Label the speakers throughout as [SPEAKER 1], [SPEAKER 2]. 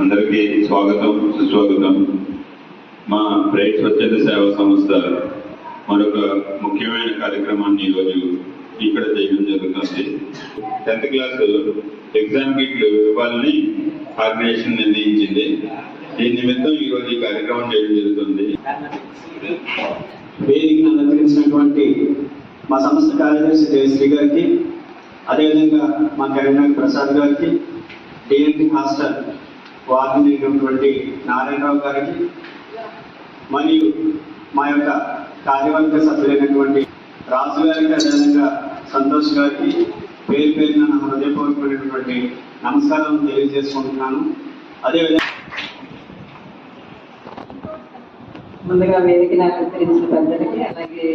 [SPEAKER 1] అందరికీ స్వాగతం సుస్వాగతం. మా బ్రైట్ స్వచ్ఛంద సేవా సంస్థ మరొక ముఖ్యమైన కార్యక్రమాన్ని ఈరోజు ఇక్కడ చేయడం జరుగుతుంది. 10th క్లాస్ ఎగ్జామ్ కిట్లు ఇవ్వాలని ఆర్గనైజేషన్ నిర్ణయించింది. దీని నిమిత్తం ఈరోజు ఈ కార్యక్రమం చేయడం జరుగుతుంది.
[SPEAKER 2] వేదికను అలంకరించినటువంటి మా సంస్థ కార్యదర్శి జయశ్రీ గారికి, అదేవిధంగా మా కరీంనగర్ ప్రసాద్ గారికి, డిఎన్టీ హాస్టల్ వార్డు అయినటువంటి నారాయణరావు గారికి, మరియు మా యొక్క కార్యవర్గ సభ్యులైనటువంటి రాజు గారికి, అదేవిధంగా సంతోష్ గారికి పేరు పేరున నా హృదయపూర్వకమైనటువంటి నమస్కారం తెలియజేసుకుంటున్నాను. అదేవిధంగా
[SPEAKER 3] ముందుగా వేదికను అలంకరించిన పెద్దలకి, అలాగే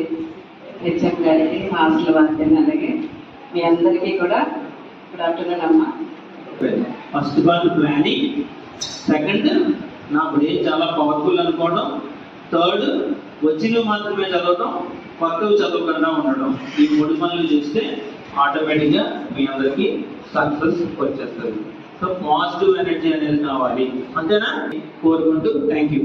[SPEAKER 3] హెచ్ఎం గారికి, హాస్టల్ వారికి, అలాగే మీ అందరికీ కూడా గుడ్ ఆఫ్టర్నూన్ అమ్మా.
[SPEAKER 4] ఫస్ట్ వన్ ప్లానింగ్, సెకండ్ నా బ్రెయిన్ చాలా పవర్ఫుల్ అనుకోవడం, థర్డ్ వచ్చినవి మాత్రమే చదవడం, కొత్తవి చదవకుండా ఉండడం. ఈ 3 పనులు చేస్తే ఆటోమేటిక్గా మీ అందరికీ సక్సెస్ వచ్చేస్తుంది. సో పాజిటివ్ ఎనర్జీ అనేది కావాలి, అంతేనా? కోరుకుంటూ థ్యాంక్ యూ.